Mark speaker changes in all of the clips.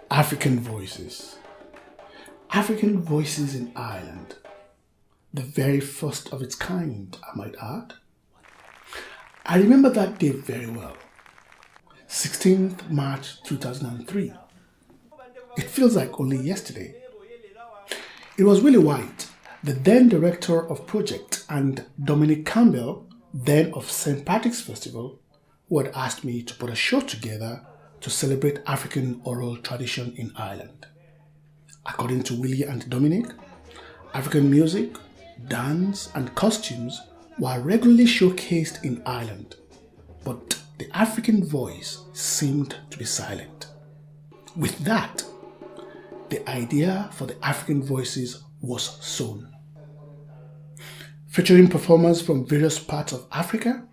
Speaker 1: African voices. African voices in Ireland. The very first of its kind, I might add. I remember that day very well. 16th March 2003. It feels like only yesterday. It was Willie White, the then director of Project, and Dominic Campbell, then of St. Patrick's Festival, who had asked me to put a show together to celebrate African oral tradition in Ireland. According to Willie and Dominic, African music, dance, and costumes were regularly showcased in Ireland, but the African voice seemed to be silent. With that, the idea for the African voices was sown. Featuring performers from various parts of Africa,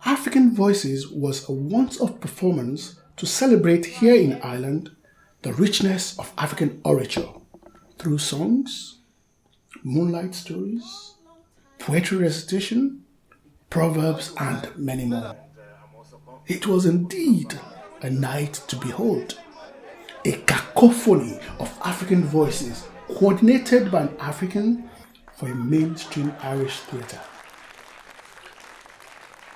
Speaker 1: African Voices was a once-off performance to celebrate here in Ireland the richness of African orature through songs, moonlight stories, poetry recitation, proverbs, and many more. It was indeed a night to behold, a cacophony of African voices coordinated by an African for a mainstream Irish theatre.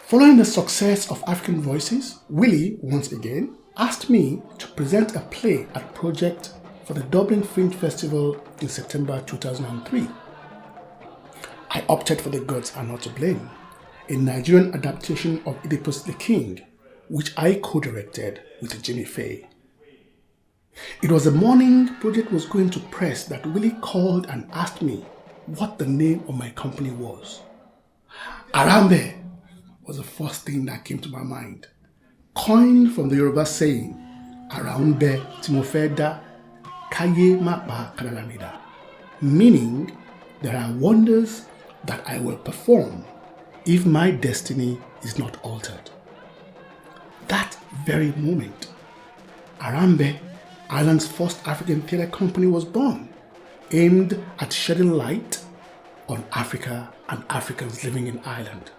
Speaker 1: Following the success of African Voices, Willie, once again, asked me to present a play at Project for the Dublin Fringe Festival in September 2003. I opted for The Gods Are Not to Blame, a Nigerian adaptation of Oedipus the King, which I co-directed with Jimmy Faye. It was the morning Project was going to press that Willie called and asked me what the name of my company was. Arambe was the first thing that came to my mind. Coined from the Yoruba saying, Arambe Timofeda Kaye Mapa Karalamida, meaning there are wonders that I will perform if my destiny is not altered. That very moment, Arambe, Ireland's first African theatre company, was born, aimed at shedding light on Africa and Africans living in Ireland.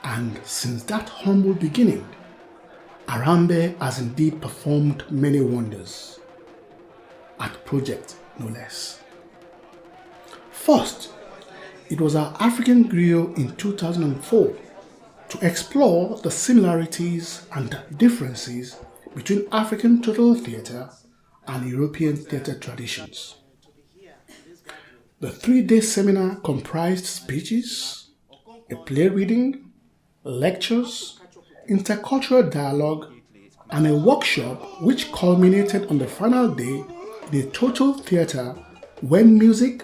Speaker 1: And since that humble beginning, Arambe has indeed performed many wonders, at Project no less. First, it was our African griot in 2004 to explore the similarities and differences between African total theatre and European theatre traditions. The 3-day seminar comprised speeches, a play reading, lectures, intercultural dialogue, and a workshop which culminated on the final day in a total theatre when music,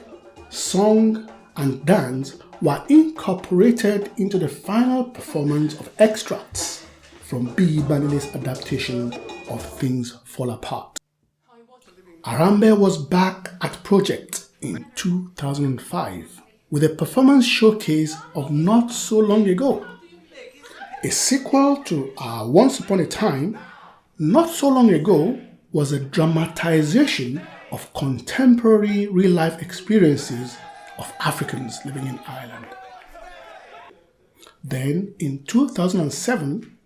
Speaker 1: song, and dance were incorporated into the final performance of extracts from B. Banile's adaptation of Things Fall Apart. Arambe was back at Project in 2005 with a performance showcase of Not So Long Ago. A sequel to our Once Upon a Time, Not So Long Ago was a dramatization of contemporary real-life experiences of Africans living in Ireland. Then, in 2007,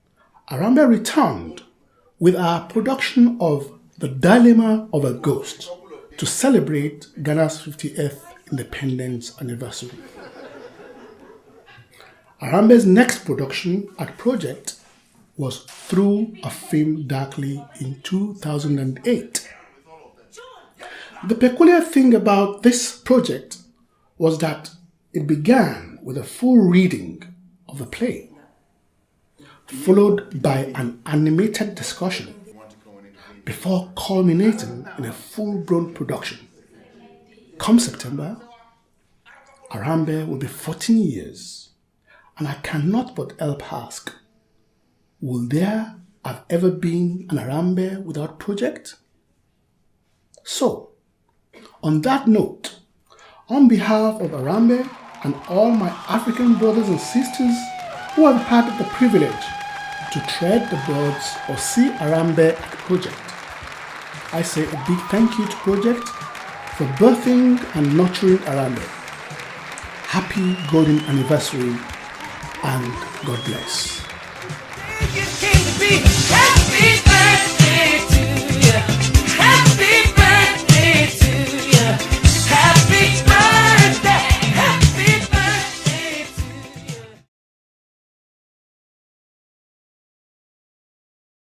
Speaker 1: Arambe returned with our production of The Dilemma of a Ghost to celebrate Ghana's 50th independence anniversary. Arambe's next production at Project was Through a Film Darkly in 2008. The peculiar thing about this project was that it began with a full reading of the play, followed by an animated discussion, before culminating in a full-blown production. Come September, Arambe will be 14 years. And I cannot but help ask, will there have ever been an Arambe without Project? So, on that note, on behalf of Arambe and all my African brothers and sisters who have had the privilege to tread the boards or see Arambe at Project, I say a big thank you to Project for birthing and nurturing Arambe. Happy golden anniversary and God bless.